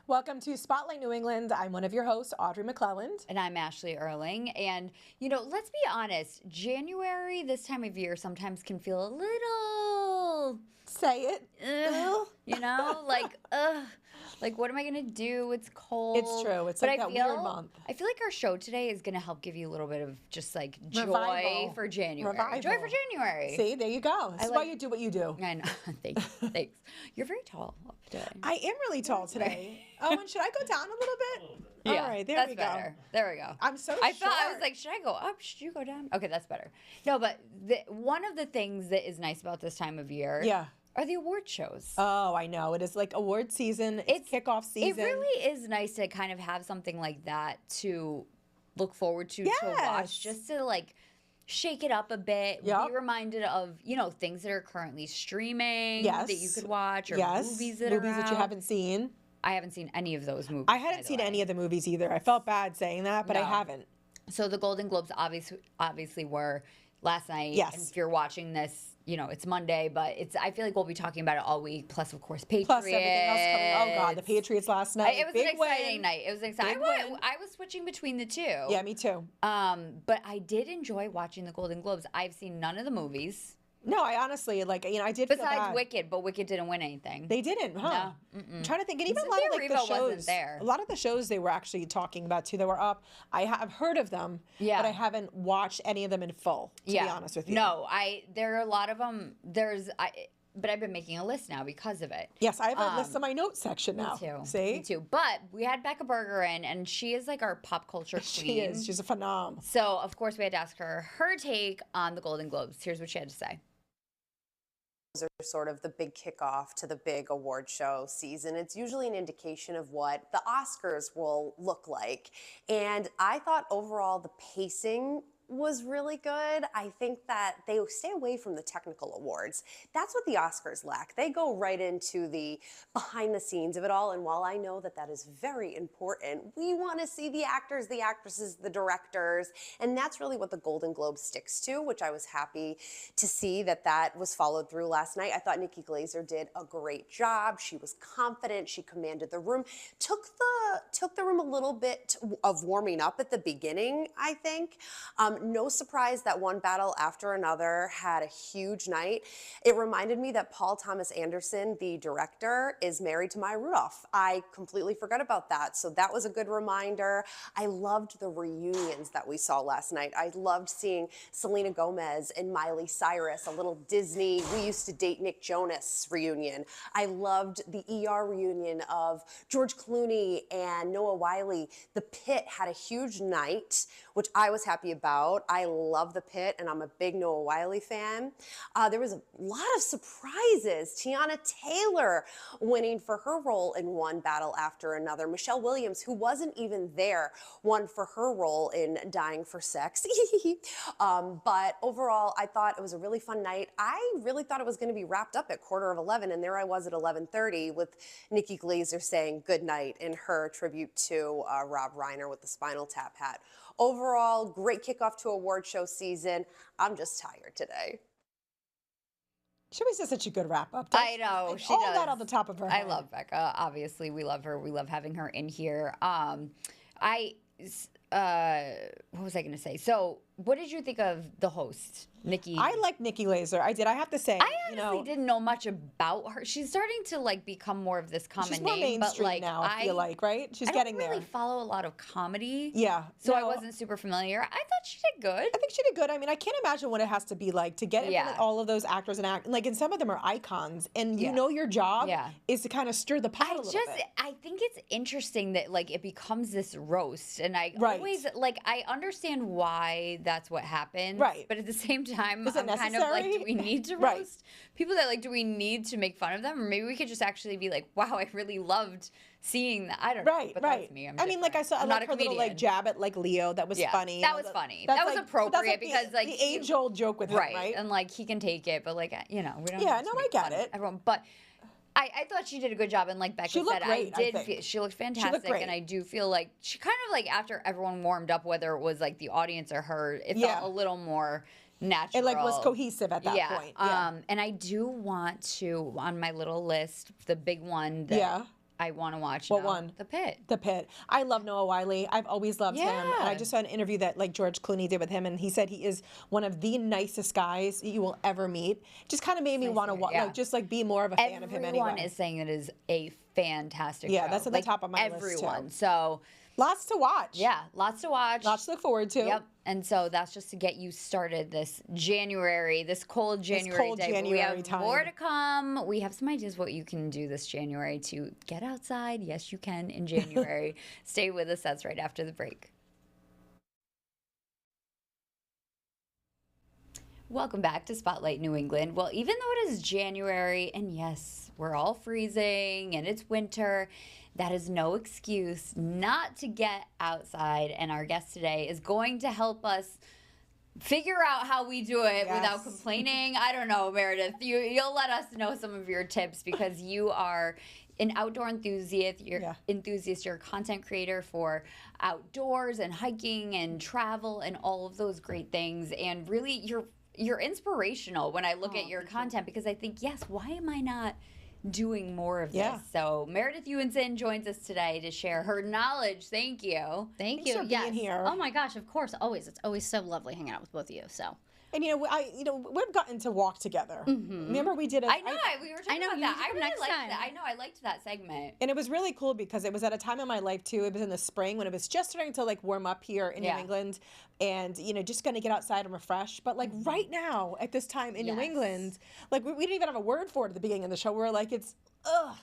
Welcome to Spotlight New England. I'm one of your hosts, Audrey McClelland. And I'm Ashley Erling. And, you know, let's be honest, January this time of year sometimes can feel a little... Say it. You know, like, what am I going to do? It's cold. It's true. It's like that weird month. I feel like our show today is going to help give you a little bit of just like joy Revival. for January. Revival. Joy for January. See, there you go. This is why you do what you do. I know. Thanks. Thanks. You're very tall today. I am really tall today. Oh, and should I go down a little bit? Yeah, all right, there that's we go. better. There we go. I'm so I short. thought, I was like, should I go up? Should you go down? Okay, that's better. No, but one of the things that is nice about this time of year are the award shows. Oh, I know. It is like award season. It's kickoff season. It really is nice to kind of have something like that to look forward to watch, just to like shake it up a bit, be reminded of, you know, things that are currently streaming that you could watch, or movies that you haven't seen. I haven't seen any of those movies. I hadn't seen any of the movies either. I felt bad saying that, but I haven't. So the Golden Globes obviously were last night. Yes. And if you're watching this, you know, it's Monday, but I feel like we'll be talking about it all week. Plus, of course, Patriots. Plus everything else coming. Oh God, the Patriots last night. It was an exciting night. It was exciting. I was switching between the two. Yeah, me too. But I did enjoy watching the Golden Globes. I've seen none of the movies. No, I honestly, like, you know, I did. Besides Wicked, but Wicked didn't win anything. They didn't, huh? No. I'm trying to think, and even a lot of like the shows. Wasn't there. A lot of the shows they were actually talking about too that were up. I have heard of them, but I haven't watched any of them in full. To be honest with you. No, there are a lot of them. But I've been making a list now because of it. Yes, I have a list in my notes section now. Me too. See? Me too. But we had Becca Berger in, and she is like our pop culture queen. She is. She's a phenom. So, of course, we had to ask her take on the Golden Globes. Here's what she had to say. Are sort of the big kickoff to the big award show season. It's usually an indication of what the Oscars will look like. And I thought overall the pacing was really good. I think that they stay away from the technical awards. That's what the Oscars lack. They go right into the behind the scenes of it all. And while I know that that is very important, we want to see the actors, the actresses, the directors. And that's really what the Golden Globe sticks to, which I was happy to see that was followed through last night. I thought Nikki Glaser did a great job. She was confident. She commanded the room. Took the room a little bit of warming up at the beginning, I think. No surprise that one battle after another had a huge night. It reminded me that Paul Thomas Anderson, the director, is married to Maya Rudolph. I completely forgot about that. So that was a good reminder. I loved the reunions that we saw last night. I loved seeing Selena Gomez and Miley Cyrus, a little Disney, we used to date Nick Jonas reunion. I loved the ER reunion of George Clooney and Noah Wyle. The Pit had a huge night, which I was happy about. I love The Pit, and I'm a big Noah Wyle fan. There was a lot of surprises. Tiana Taylor winning for her role in one battle after another. Michelle Williams, who wasn't even there, won for her role in Dying for Sex. But overall, I thought it was a really fun night. I really thought it was going to be wrapped up at 11:15, and there I was at 11:30 with Nikki Glaser saying good night in her tribute to Rob Reiner with the Spinal Tap hat. Overall, great kickoff to award show season. I'm just tired today. She always does such a good wrap up. I know. She all does. that on the top of her head. I love Becca. Obviously, we love her. We love having her in here. What was I going to say? So, what did you think of the host, Nikki? I like Nikki Glaser. I did. I have to say, I honestly didn't know much about her. She's starting to like become more of this common she's more name, mainstream but like now. I feel like, right? She's getting there. I don't really follow a lot of comedy. Yeah. So I wasn't super familiar. I thought she did good. I think she did good. I mean, I can't imagine what it has to be like to get in front of all of those actors and some of them are icons, and you know your job is to kind of stir the pot a little bit. I think it's interesting that like it becomes this roast, and I always like I understand why that's what happened, right? But at the same time, I'm kind of like, do we need to roast people that like? Do we need to make fun of them, or maybe we could just actually be like, wow, I really loved seeing that. I don't know. But that's me. I mean, like I saw like her little like jab at like Leo. That was funny. That was funny. That was appropriate because like the age-old joke with him, right? And like he can take it, but like we don't. Yeah, no, I get it. Everyone, but. I thought she did a good job, and like Becca said, she looked fantastic, and I do feel like she kind of like after everyone warmed up, whether it was like the audience or her, it felt a little more natural. It like was cohesive at that point. And I do want to on my little list, the big one that I want to watch. What one? The Pit. The Pit. I love Noah Wyle. I've always loved him. And I just saw an interview that like George Clooney did with him, and he said he is one of the nicest guys you will ever meet. Just kind of made me want to like just like be more of a fan of him anyway. Everyone is saying it is a fantastic show. That's at the top of my list too. Everyone. So lots to watch. Yeah, lots to watch. Lots to look forward to. Yep. And so that's just to get you started this January, this cold January day. January we have time. more to come. We have some ideas what you can do this January to get outside. Yes, you can in January. Stay with us. That's right after the break. Welcome back to Spotlight New England. Well, even though it is January, and yes, we're all freezing and it's winter, that is no excuse not to get outside. And our guest today is going to help us figure out how we do it without complaining. I don't know, Meredith. You'll let us know some of your tips because you are an outdoor enthusiast. You're a content creator for outdoors and hiking and travel and all of those great things. And really, you're inspirational when I look at your content because I think, yes, why am I not doing more of this? So Meredith Ewenson joins us today to share her knowledge. Thank you. Thanks for being here. Oh my gosh, of course, always. It's always so lovely hanging out with both of you. So. And we've gotten to walk together. Remember we did it. I know we were talking about that. I really liked that. I know I liked that segment. And it was really cool because it was at a time in my life too. It was in the spring when it was just starting to like warm up here in New England, and just gonna get outside and refresh. But like right now at this time in New England, like we didn't even have a word for it at the beginning of the show. We're like it's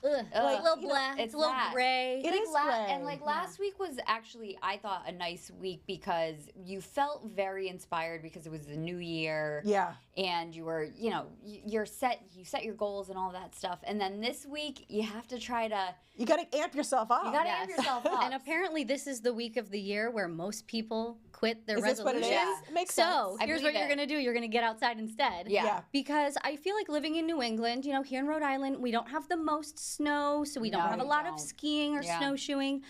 like a little black, it's a little gray. It is gray. And like last week was actually, I thought, a nice week because you felt very inspired because it was the new year. Yeah. And you were, you set your goals and all that stuff. And then this week you have to try to. You got to amp yourself up. You got to amp yourself up. And apparently this is the week of the year where most people quit their resolutions. Is this what it is? Makes sense. So here's what you're going to do. You're going to get outside instead. Yeah. Because I feel like living in New England, here in Rhode Island, we don't have the most snow, so we don't have a lot of skiing or snowshoeing.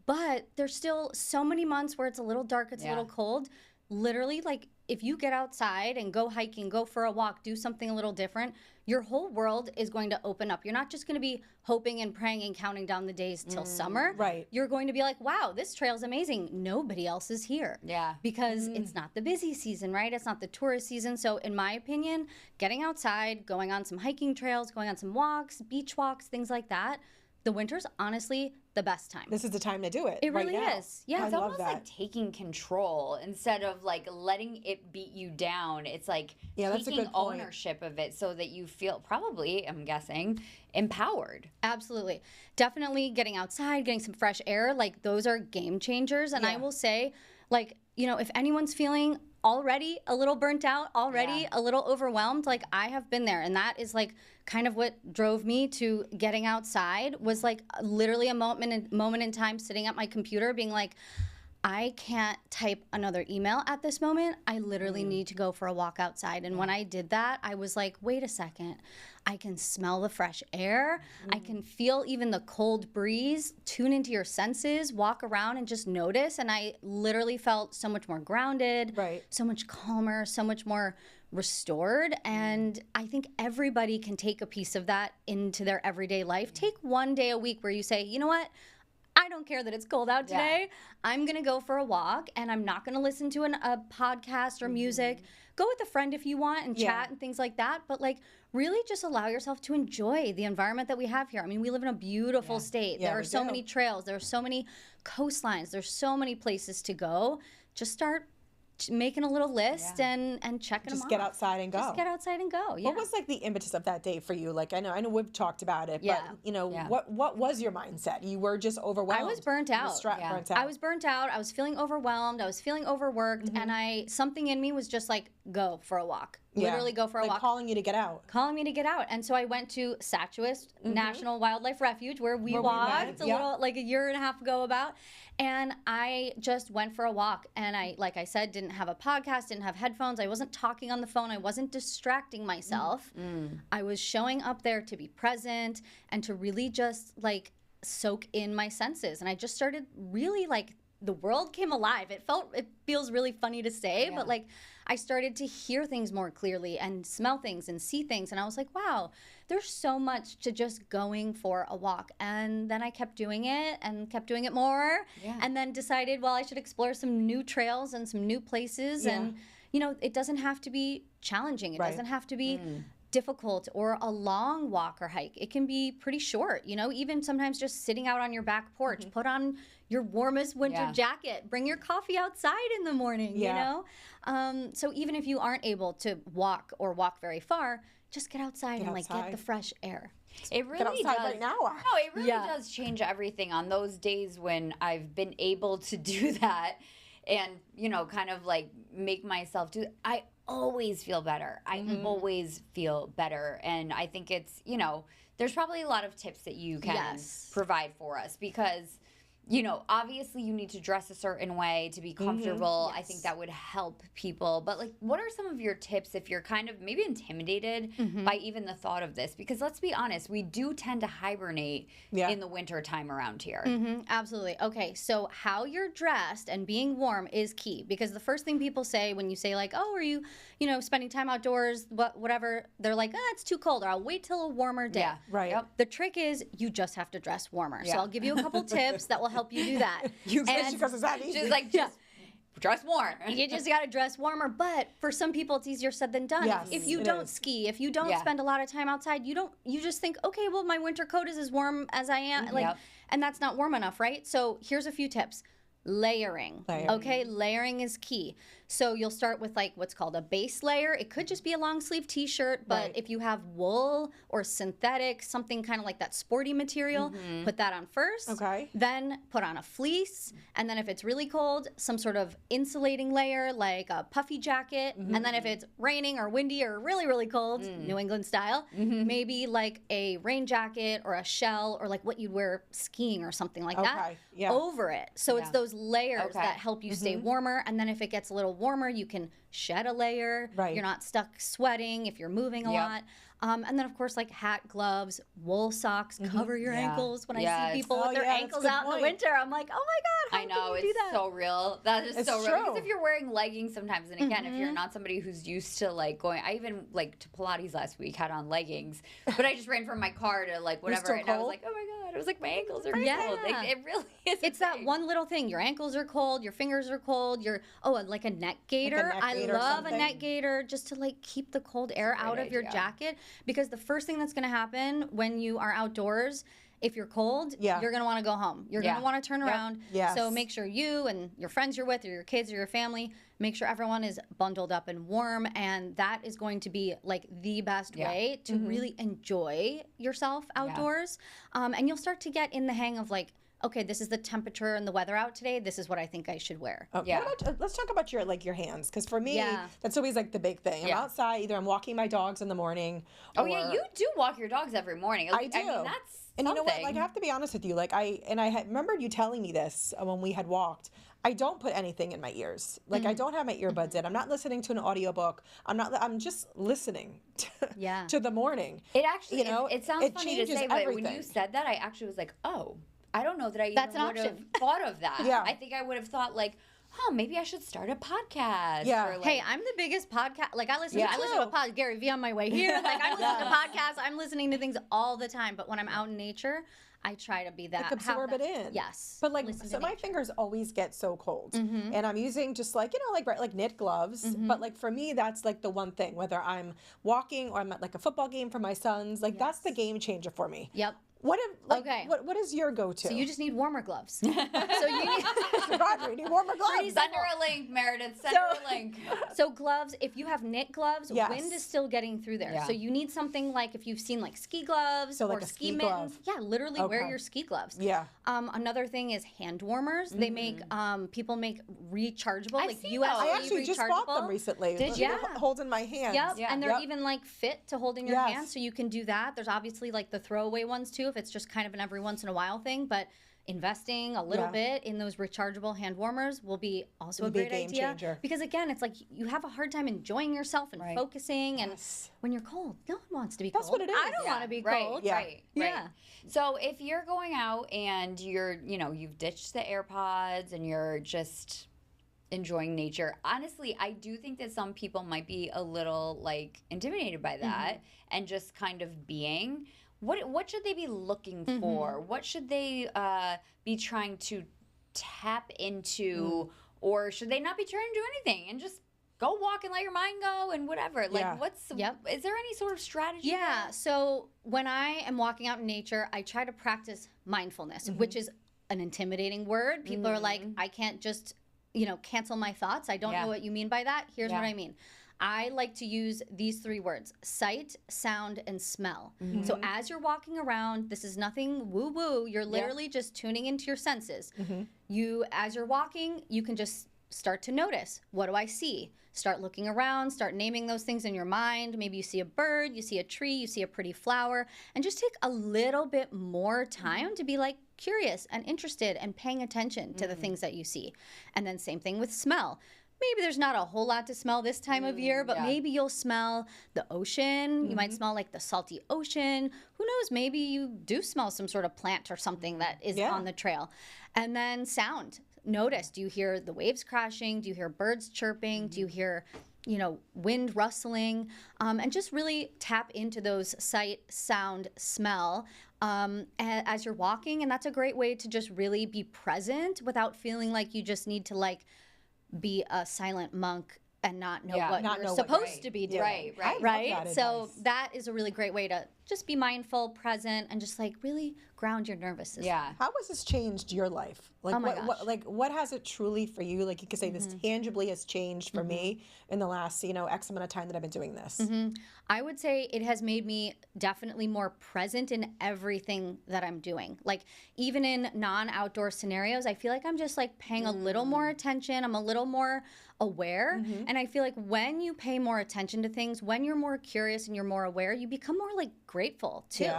But there's still so many months where it's a little dark, it's a little cold. Literally, like, if you get outside and go hiking, go for a walk, do something a little different, your whole world is going to open up. You're not just going to be hoping and praying and counting down the days till summer. Right. You're going to be like, wow, this trail's amazing. Nobody else is here. Yeah. Because it's not the busy season, right? It's not the tourist season. So in my opinion, getting outside, going on some hiking trails, going on some walks, beach walks, things like that, the winter's honestly the best time. This is the time to do it. It really is. Yeah. It's almost like taking control instead of like letting it beat you down. It's like taking ownership of it so that you feel probably, I'm guessing, empowered. Absolutely. Definitely getting outside, getting some fresh air, like those are game changers. And I will say, like, if anyone's feeling already a little burnt out, already a little overwhelmed, like I have been there. And that is like kind of what drove me to getting outside, was like literally a moment in time sitting at my computer being like, I can't type another email at this moment. I literally need to go for a walk outside. And when I did that, I was like, wait a second. I can smell the fresh air. I can feel even the cold breeze. Tune into your senses, walk around and just notice. And I literally felt so much more grounded, so much calmer, so much more restored. And I think everybody can take a piece of that into their everyday life. Take one day a week where you say, you know what? I don't care that it's cold out today. I'm going to go for a walk, and I'm not going to listen to a podcast or music. Go with a friend if you want and chat and things like that. But, like, really just allow yourself to enjoy the environment that we have here. I mean, we live in a beautiful state. There are so many trails. There are so many coastlines. There's so many places to go. Just start making a little list and checking them off. Just get outside and go. Just get outside and go. What was like the impetus of that day for you? Like I know we've talked about it, but what was your mindset? You were just overwhelmed. I was burnt out. Burnt out. I was burnt out. I was feeling overwhelmed. I was feeling overworked, and something in me was just like, go for a walk. Literally go for a walk. Calling you to get out. Calling me to get out. And so I went to Statuist National Wildlife Refuge where we walked a little, like a year and a half ago about. And I just went for a walk. And I, like I said, didn't have a podcast, didn't have headphones. I wasn't talking on the phone. I wasn't distracting myself. I was showing up there to be present and to really just like soak in my senses. And I just started really like the world came alive. It feels really funny to say, but like I started to hear things more clearly and smell things and see things. And I was like, wow, there's so much to just going for a walk. And then I kept doing it and kept doing it more. And then decided, well, I should explore some new trails and some new places. And, you know, it doesn't have to be challenging. It doesn't have to be difficult or a long walk or hike. It can be pretty short, you know, even sometimes just sitting out on your back porch, put on your warmest winter jacket, bring your coffee outside in the morning, you know? So even if you aren't able to walk or walk very far, just get outside and like get the fresh air. It really does. Right now. No, it really does change everything on those days when I've been able to do that and, you know, kind of like make myself do it. I always feel better. I always feel better. And I think it's, you know, there's probably a lot of tips that you can provide for us because, you know, obviously you need to dress a certain way to be comfortable. I think that would help people. But like, what are some of your tips if you're kind of maybe intimidated by even the thought of this? Because let's be honest, we do tend to hibernate in the winter time around here. Absolutely. Okay, so how you're dressed and being warm is key because the first thing people say when you say like, oh, are you, you know, spending time outdoors, whatever, they're like, oh, it's too cold or I'll wait till a warmer day. Yeah, right. Yep. The trick is you just have to dress warmer. So I'll give you a couple tips that will help you do that. Because it's that easy. Just like, just dress more. You just got to dress warmer. But for some people, it's easier said than done. Yes, if you don't ski, if you don't spend a lot of time outside, you just think, okay, well, my winter coat is as warm as I am. Like, and that's not warm enough, right? So here's a few tips. Layering. Okay, layering is key. So you'll start with like what's called a base layer. It could just be a long sleeve t-shirt, but if you have wool or synthetic, something kind of like that sporty material, put that on first. Okay. Then put on a fleece, and then if it's really cold, some sort of insulating layer like a puffy jacket, and then if it's raining or windy or really, really cold, New England style, maybe like a rain jacket or a shell or like what you'd wear skiing or something like that over it. So it's those layers that help you stay warmer, and then if it gets a little warmer, you can shed a layer. You're not stuck sweating if you're moving a lot. And then, of course, like hat, gloves, wool socks, cover your ankles. When I see people with their ankles out in the winter, I'm like, oh my God, how can you do that? I know, it's so real. That is so real. Because if you're wearing leggings sometimes, and again, if you're not somebody who's used to like going, I even like to Pilates last week, had on leggings, but I just ran from my car to like whatever, and I was like, oh my God, it was like my ankles are cold. Like, it really is. It's that one little thing. Your ankles are cold, your fingers are cold, like a neck gaiter. I love a neck gaiter just to like keep the cold air out of your jacket, because the first thing that's going to happen when you are outdoors, if you're cold, you're going to want to go home. You're going to want to turn around. So make sure you and your friends you're with or your kids or your family, make sure everyone is bundled up and warm, and that is going to be like the best way to really enjoy yourself outdoors. And you'll start to get in the hang of like, okay, this is the temperature and the weather out today. This is what I think I should wear. Let's talk about your hands, because for me, that's always like the big thing. I'm outside, either I'm walking my dogs in the morning. Oh yeah, you do walk your dogs every morning. I do. I mean, that's and something. you know what? Like, I have to be honest with you. Like, I remembered you telling me this when we had walked. I don't put anything in my ears. Like, I don't have my earbuds in. I'm not listening to an audiobook. I'm just listening to the morning. It actually, you know, it sounds funny to say, but when you said that, I actually was like, oh, I don't know that I even would have thought of that. I think I would have thought like, maybe I should start a podcast. Or like, hey, I'm the biggest podcast. Like I listen to a podcast, Gary Vee on my way here. Like I'm listening to podcasts. I'm listening to things all the time. But when I'm out in nature, I try to be that. Like absorb it in. Yes. But like, so my fingers always get so cold, and I'm using just like, you know, like knit gloves. But like for me, that's like the one thing. Whether I'm walking or I'm at like a football game for my sons, like that's the game changer for me. Yep. What is your go-to? So you just need warmer gloves. So you need Roger, you need warmer gloves. Send her a link, Meredith. Send her a link. So gloves, if you have knit gloves, wind is still getting through there. So you need something like if you've seen like ski gloves like or a ski glove. mittens. Yeah, literally wear your ski gloves. Yeah. Another thing is hand warmers. They make people make rechargeable, I've like seen USB I actually rechargeable. just bought them recently. Did you? Hold in my hands. Yep. And they're even like fit to hold in your hands, so you can do that. There's obviously like the throwaway ones too, if it's just kind of an every once in a while thing, but investing a little bit in those rechargeable hand warmers will be also a great game idea. changer. Because again, it's like you have a hard time enjoying yourself and focusing. And when you're cold, no one wants to be cold. That's what it is. I don't want to be cold. Right. So if you're going out and you're, you've ditched the AirPods and you're just enjoying nature, honestly, I do think that some people might be a little like intimidated by that and just kind of being. What should they be looking for? What should they be trying to tap into, or should they not be trying to do anything and just go walk and let your mind go and whatever? Like, is there any sort of strategy? Yeah. So when I am walking out in nature, I try to practice mindfulness, which is an intimidating word. People are like, I can't just, cancel my thoughts. I don't know what you mean by that. Here's what I mean. I like to use these 3 words: sight, sound, and smell. So as you're walking around, this is nothing woo-woo. You're literally just tuning into your senses. As you're walking, you can just start to notice, what do I see? Start looking around, start naming those things in your mind. Maybe you see a bird, you see a tree, you see a pretty flower, and just take a little bit more time to be like curious and interested and paying attention to the things that you see. And then same thing with smell. Maybe there's not a whole lot to smell this time of year, but maybe you'll smell the ocean. You might smell like the salty ocean. Who knows? Maybe you do smell some sort of plant or something that is on the trail. And then sound. Notice, do you hear the waves crashing? Do you hear birds chirping? Do you hear, wind rustling? And just really tap into those sight, sound, smell as you're walking. And that's a great way to just really be present without feeling like you just need to be a silent monk and not know what you're supposed to be doing. Right. So that is a really great way to just be mindful, present, and just really ground your nervous system. How has this changed your life? Like, oh my gosh. What has it truly for you? Like, you could say this tangibly has changed for me in the last, X amount of time that I've been doing this. I would say it has made me definitely more present in everything that I'm doing. Like, even in non-outdoor scenarios, I feel like I'm just paying a little more attention. I'm a little more aware. And I feel like when you pay more attention to things, when you're more curious and you're more aware, you become more grateful too.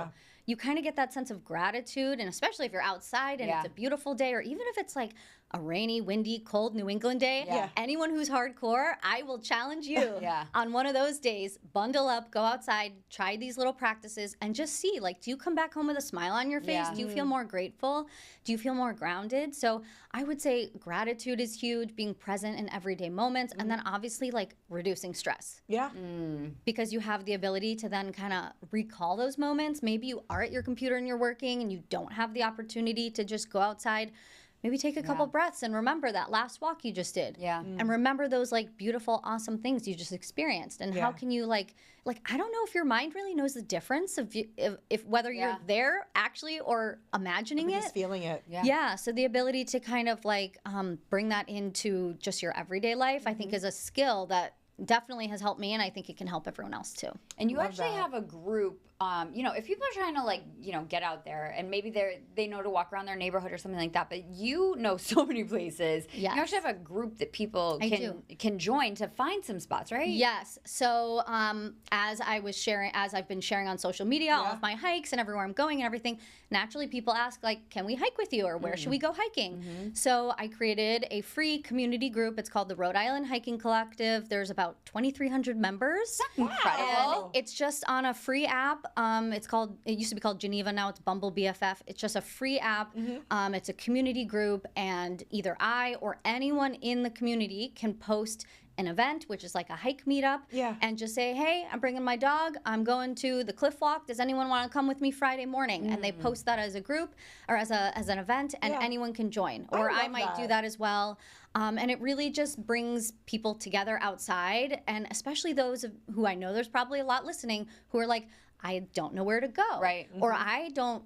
You kind of get that sense of gratitude, and especially if you're outside and it's a beautiful day, or even if it's a rainy, windy, cold New England day, anyone who's hardcore, I will challenge you on one of those days, bundle up, go outside, try these little practices, and just see, do you come back home with a smile on your face? Do you feel more grateful? Do you feel more grounded? So I would say gratitude is huge, being present in everyday moments, and then obviously reducing stress. Because you have the ability to then kind of recall those moments. Maybe you are at your computer and you're working and you don't have the opportunity to just go outside. Maybe take a couple breaths and remember that last walk you just did. And remember those beautiful, awesome things you just experienced. And how can you I don't know if your mind really knows the difference of if whether you're there actually or imagining it. Just feeling it. So the ability to kind of bring that into just your everyday life, I think is a skill that definitely has helped me, and I think it can help everyone else too. And you actually have a group, if people are trying to get out there and maybe they know to walk around their neighborhood or something like that, but you know so many places. You actually have a group that people can join to find some spots, right? Yes. So as I've been sharing on social media, all of my hikes and everywhere I'm going and everything, naturally people ask can we hike with you, or where should we go hiking? So I created a free community group. It's called the Rhode Island Hiking Collective. There's about 2,300 members. Incredible. And it's just on a free app. It used to be called Geneva, now it's Bumble BFF. It's just a free app. It's a community group, and either I or anyone in the community can post an event, which is a hike meetup, and just say, hey, I'm bringing my dog, I'm going to the cliff walk, does anyone want to come with me Friday morning? And they post that as a group or as an event, and anyone can join. Or I might do that as well. And it really just brings people together outside, and especially those who I know there's probably a lot listening who are I don't know where to go. Or I don't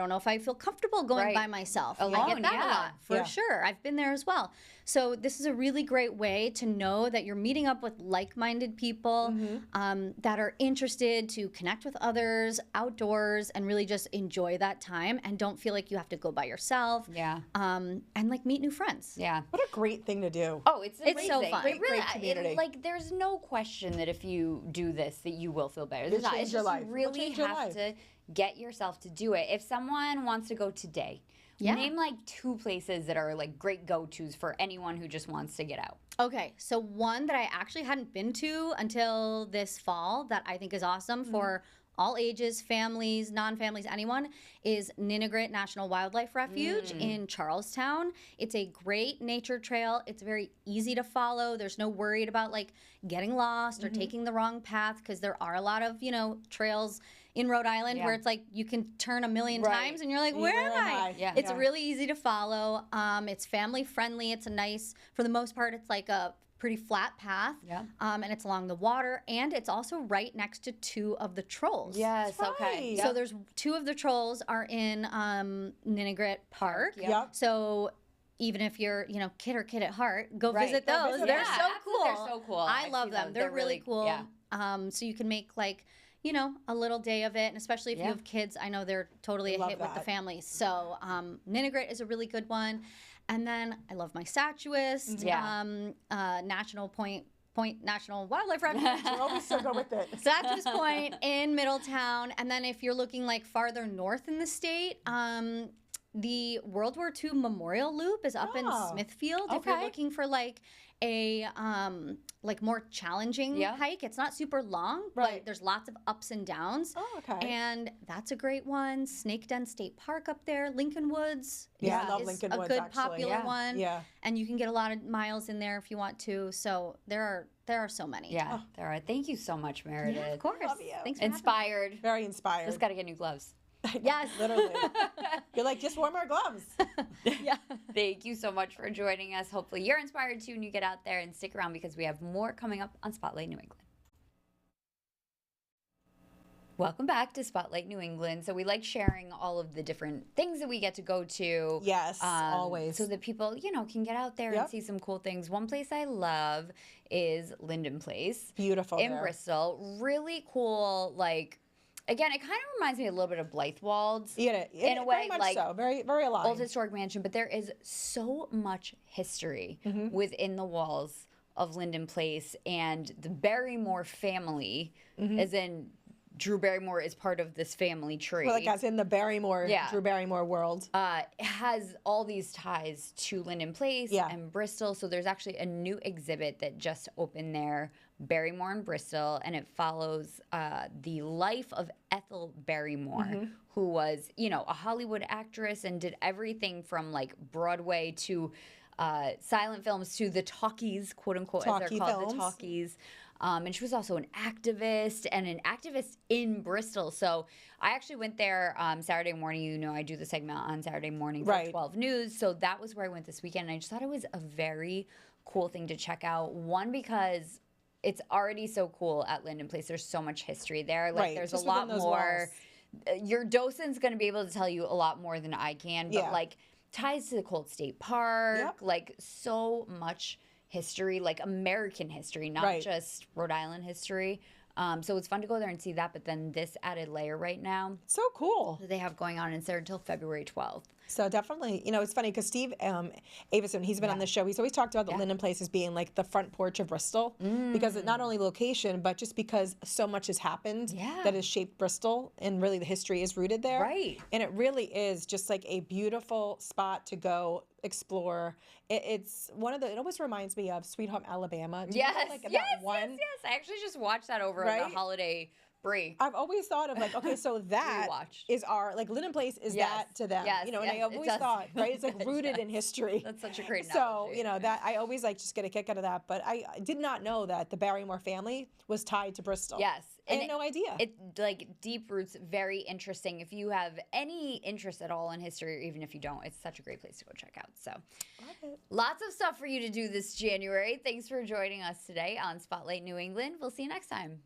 know if I feel comfortable going by myself. Alone, I get that a lot, for sure. I've been there as well. So this is a really great way to know that you're meeting up with like-minded people that are interested to connect with others outdoors and really just enjoy that time and don't feel like you have to go by yourself. And meet new friends. What a great thing to do. Oh, it's so fun. Great community. There's no question that if you do this, that you will feel better. It's just your life. You really have to get yourself to do it. If someone wants to go today, Yeah. Name like 2 places that are like great go-tos for anyone who just wants to get out. Okay, so one that I actually hadn't been to until this fall that I think is awesome for all ages, families, non-families, anyone, is Ninigret National Wildlife Refuge in Charlestown. It's a great nature trail. It's very easy to follow. There's no worried about like getting lost or taking the wrong path, because there are a lot of, trails in Rhode Island where it's like you can turn a million times and you're like, where am I? Yeah. It's really easy to follow. It's family friendly. It's a nice, for the most part, it's like a pretty flat path. And it's along the water, and it's also right next to 2 of the trolls. Yes, That's okay. right. So there's 2 of the trolls are in Ninigret Park. Yep. So even if you're, kid or kid at heart, go Right. visit Go those. visit They're them. so cool. They're so cool. I I've love seen them. those. They're really cool. Yeah. So you can make like, a little day of it, and especially if you have kids, I know they're totally a Love hit with the that. families. So Ninigret is a really good one. And then I love my statuist, National Wildlife Refuge. You're always so good with it. Statuist Point in Middletown. And then if you're looking like farther north in the state, the World War II Memorial Loop is up in Smithfield. If you're Okay. looking for like a more challenging hike, it's not super long, Right. but there's lots of ups and downs. Oh, okay. And that's a great one. Snake Den State Park up there, Lincoln Woods. Yeah, I is- love is Lincoln a Woods, good actually. popular Yeah. one. Yeah. And you can get a lot of miles in there if you want to. So there are so many. Yeah, there are. Thank you so much, Meredith. Of course. Love you. Thanks for having me. Inspired. Very inspired. Just got to get new gloves. Yes. Literally. You're like, just wear more gloves. Yeah. Thank you so much for joining us. Hopefully you're inspired too and you get out there, and stick around because we have more coming up on Spotlight New England. Welcome back to Spotlight New England. So we like sharing all of the different things that we get to go to. Yes, always. So that people, can get out there and Yep. see some cool things. One place I love is Linden Place. Beautiful in there. Bristol. Really cool, again, it kind of reminds me a little bit of Blythewald's. Yeah, in a way, very much like so. Very, very aligned. old historic mansion, but there is so much history within the walls of Linden Place, and the Barrymore family, as in Drew Barrymore is part of this family tree. Well, like as in the Barrymore, Yeah. Drew Barrymore world. Has all these ties to Linden Place and Bristol. So there's actually a new exhibit that just opened there, Barrymore in Bristol, and it follows the life of Ethel Barrymore, who was, a Hollywood actress and did everything from like Broadway to silent films to the talkies, quote unquote, as they're Talkie called, films. the talkies. And she was also an activist in Bristol. So I actually went there Saturday morning. I do the segment on Saturday morning for Right. 12 News. So that was where I went this weekend. And I just thought it was a very cool thing to check out. One, because it's already so cool at Linden Place. There's so much history there. Right, There's just a lot within those more. walls. Your docent's going to be able to tell you a lot more than I can. But ties to the Cold State Park, so much history, American history, not just Rhode Island history. So it's fun to go there and see that. But then this added layer right now So cool. that they have going on, and it's there until February 12th. So definitely, it's funny because Steve Ewenson, he's been on the show. He's always talked about the Linden Place as being like the front porch of Bristol, because not only location, but just because so much has happened that has shaped Bristol, and really the history is rooted there. Right. And it really is just like a beautiful spot to go explore. It's one of the. It almost reminds me of Sweet Home Alabama. Do you know, like, that one? Yes. I actually just watched that over Right? the holiday break. I've always thought of like, okay, so that Rewatch. is our, like Linden Place is Yes. that to them, Yes, and yes, I've it always does. thought, right, it's like rooted in history. That's such a great So, analogy. that I always like just get a kick out of that, but I did not know that the Barrymore family was tied to Bristol. Yes. I had no idea. It deep roots, very interesting. If you have any interest at all in history, or even if you don't, it's such a great place to go check out. So lots of stuff for you to do this January. Thanks for joining us today on Spotlight New England. We'll see you next time.